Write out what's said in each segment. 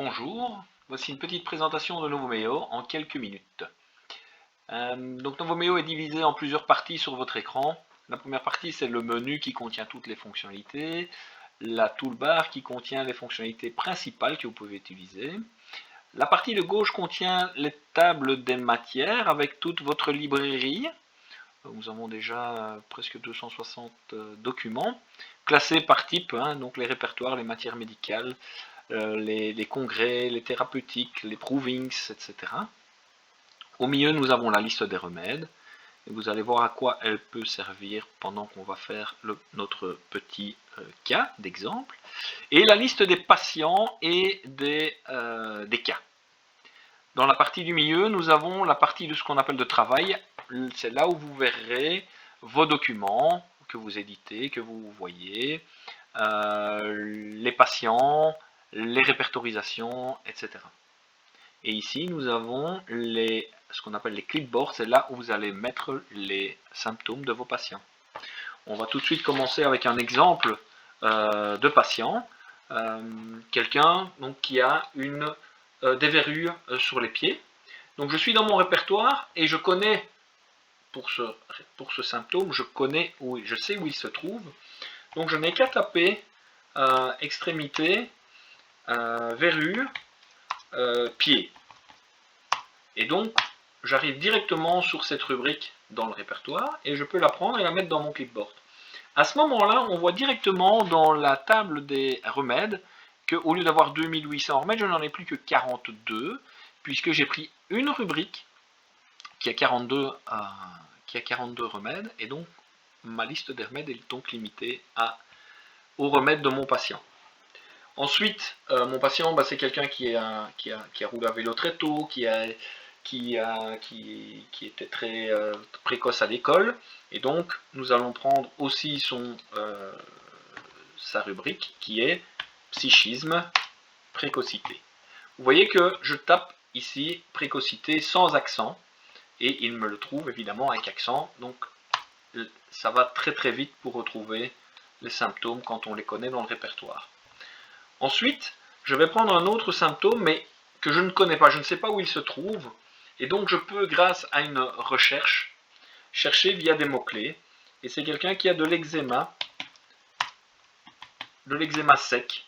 Bonjour, voici une petite présentation de Novomeo en quelques minutes. Donc Novomeo est divisé en plusieurs parties sur votre écran. La première partie, c'est le menu qui contient toutes les fonctionnalités, la toolbar qui contient les fonctionnalités principales que vous pouvez utiliser. La partie de gauche contient les tables des matières avec toute votre librairie. Nous avons déjà presque 260 documents classés par type, donc les répertoires, les matières médicales, les congrès, les thérapeutiques, les provings, etc. Au milieu, nous avons la liste des remèdes. Et vous allez voir à quoi elle peut servir pendant qu'on va faire notre petit cas d'exemple. Et la liste des patients et des cas. Dans la partie du milieu, nous avons la partie de ce qu'on appelle de travail. C'est là où vous verrez vos documents que vous éditez, que vous voyez, les patients, les répertorisations, etc. Et ici, nous avons ce qu'on appelle les clipboards. C'est là où vous allez mettre les symptômes de vos patients. On va tout de suite commencer avec un exemple de patient. Quelqu'un qui a des verrues sur les pieds. Donc je suis dans mon répertoire et je connais, pour ce symptôme, je sais où il se trouve. Donc je n'ai qu'à taper extrémité, verrue, pied. Et donc j'arrive directement sur cette rubrique dans le répertoire et je peux la prendre et la mettre dans mon clipboard. À ce moment-là, on voit directement dans la table des remèdes qu'au lieu d'avoir 2800 remèdes, je n'en ai plus que 42, puisque j'ai pris une rubrique qui a 42 remèdes, et donc ma liste des remèdes est donc limitée aux remèdes de mon patient. Ensuite, mon patient, c'est quelqu'un qui a roulé à vélo très tôt, qui était très précoce à l'école, et donc nous allons prendre aussi sa rubrique qui est psychisme, précocité. Vous voyez que je tape ici précocité sans accent, et il me le trouve évidemment avec accent, donc ça va très très vite pour retrouver les symptômes quand on les connaît dans le répertoire. Ensuite, je vais prendre un autre symptôme, mais que je ne connais pas, je ne sais pas où il se trouve, et donc je peux, grâce à une recherche, chercher via des mots-clés, et c'est quelqu'un qui a de l'eczéma sec.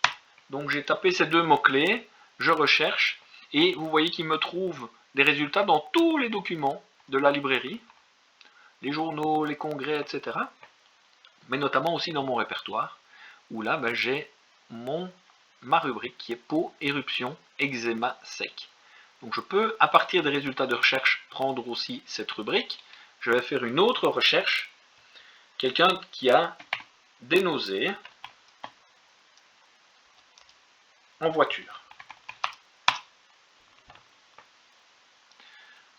Donc j'ai tapé ces deux mots-clés, je recherche, et vous voyez qu'il me trouve des résultats dans tous les documents de la librairie, les journaux, les congrès, etc. Mais notamment aussi dans mon répertoire, où là j'ai ma rubrique qui est peau, éruption, eczéma sec. Donc je peux, à partir des résultats de recherche, prendre aussi cette rubrique. Je vais faire une autre recherche. Quelqu'un qui a des nausées en voiture.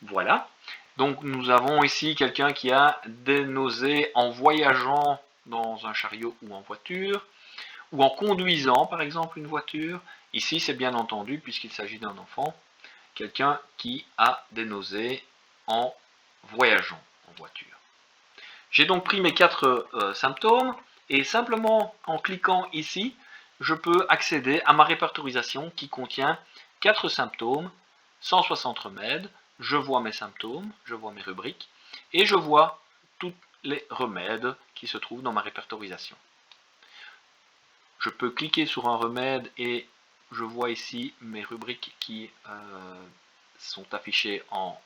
Voilà. Donc nous avons ici quelqu'un qui a des nausées en voyageant dans un chariot ou en voiture, ou en conduisant par exemple une voiture. Ici c'est bien entendu, puisqu'il s'agit d'un enfant, quelqu'un qui a des nausées en voyageant en voiture. J'ai donc pris mes 4 symptômes, et simplement en cliquant ici, je peux accéder à ma répertorisation qui contient 4 symptômes, 160 remèdes. Je vois mes symptômes, je vois mes rubriques, et je vois tous les remèdes qui se trouvent dans ma répertorisation. Je peux cliquer sur un remède et je vois ici mes rubriques qui sont affichées en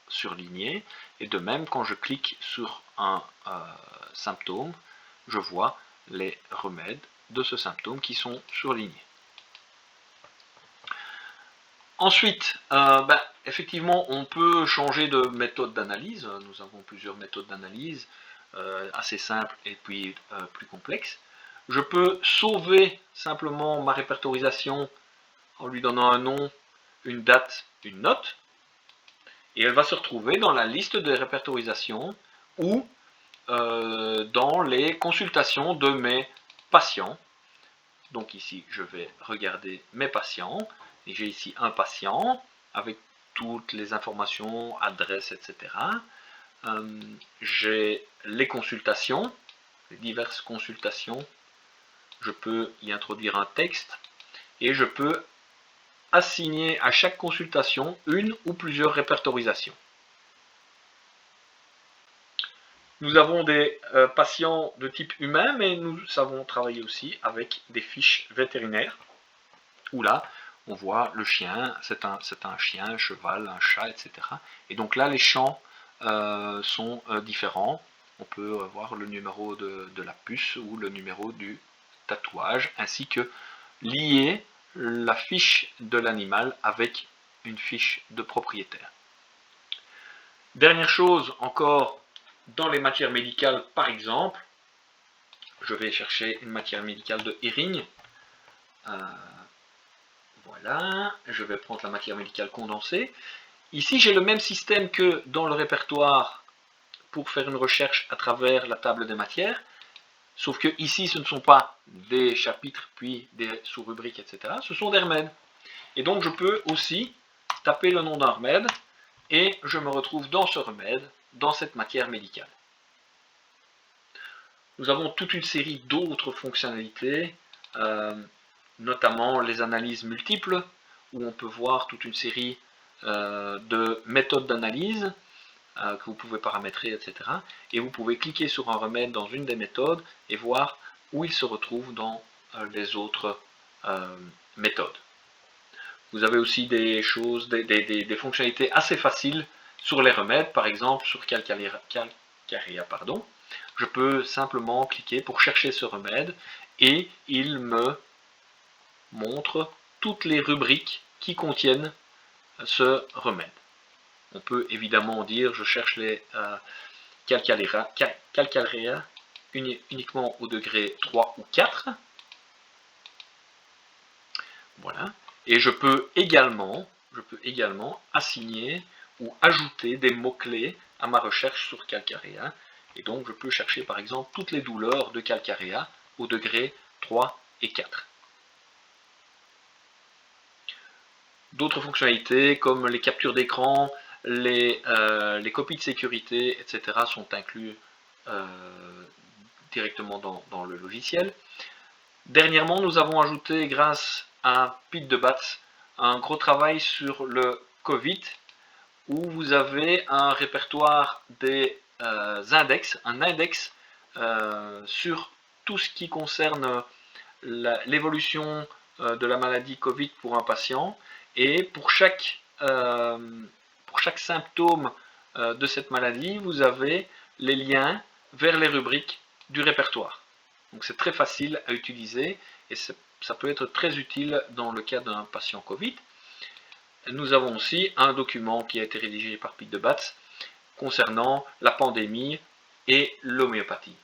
surligné, et de même quand je clique sur un symptôme, je vois les remèdes de ce symptôme qui sont surlignés. Ensuite, effectivement, on peut changer de méthode d'analyse. Nous avons plusieurs méthodes d'analyse, assez simples et puis plus complexes. Je peux sauver simplement ma répertorisation en lui donnant un nom, une date, une note, et elle va se retrouver dans la liste des répertorisations ou dans les consultations de mes patients. Donc ici, je vais regarder mes patients, et j'ai ici un patient avec toutes les informations, adresses, etc. J'ai les consultations, les diverses consultations. Je peux y introduire un texte, et je peux assigner à chaque consultation une ou plusieurs répertorisations. Nous avons des patients de type humain, mais nous savons travailler aussi avec des fiches vétérinaires, où là, on voit le chien, c'est un chien, un cheval, un chat, etc. Et donc là, les champs sont différents. On peut voir le numéro de la puce ou le numéro du tatouage, ainsi que lier la fiche de l'animal avec une fiche de propriétaire. Dernière chose encore, dans les matières médicales par exemple, je vais chercher une matière médicale de Hering. Voilà, je vais prendre la matière médicale condensée. Ici j'ai le même système que dans le répertoire pour faire une recherche à travers la table des matières. Sauf que ici, ce ne sont pas des chapitres, puis des sous-rubriques, etc. Ce sont des remèdes. Et donc, je peux aussi taper le nom d'un remède et je me retrouve dans ce remède, dans cette matière médicale. Nous avons toute une série d'autres fonctionnalités, notamment les analyses multiples, où on peut voir toute une série de méthodes d'analyse que vous pouvez paramétrer, etc. Et vous pouvez cliquer sur un remède dans une des méthodes et voir où il se retrouve dans les autres méthodes. Vous avez aussi des choses, des fonctionnalités assez faciles sur les remèdes, par exemple sur Calcarea, pardon. Je peux simplement cliquer pour chercher ce remède et il me montre toutes les rubriques qui contiennent ce remède. On peut évidemment dire je cherche les Calcarea uniquement au degré 3 ou 4. Voilà. Et je peux également assigner ou ajouter des mots-clés à ma recherche sur Calcarea. Et donc je peux chercher par exemple toutes les douleurs de Calcarea au degré 3 et 4. D'autres fonctionnalités comme les captures d'écran, les copies de sécurité, etc. sont inclus directement dans le logiciel. Dernièrement, nous avons ajouté, grâce à PeteDeBats, un gros travail sur le Covid, où vous avez un répertoire des index, un index sur tout ce qui concerne l'évolution de la maladie Covid pour un patient, et pour chaque symptôme de cette maladie, vous avez les liens vers les rubriques du répertoire. Donc c'est très facile à utiliser et ça peut être très utile dans le cas d'un patient Covid. Nous avons aussi un document qui a été rédigé par PeteDeBats concernant la pandémie et l'homéopathie.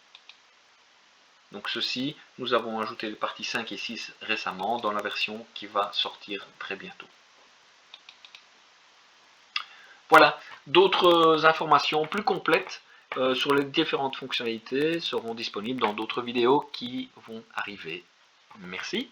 Donc ceci, nous avons ajouté les parties 5 et 6 récemment dans la version qui va sortir très bientôt. Voilà, d'autres informations plus complètes sur les différentes fonctionnalités seront disponibles dans d'autres vidéos qui vont arriver. Merci.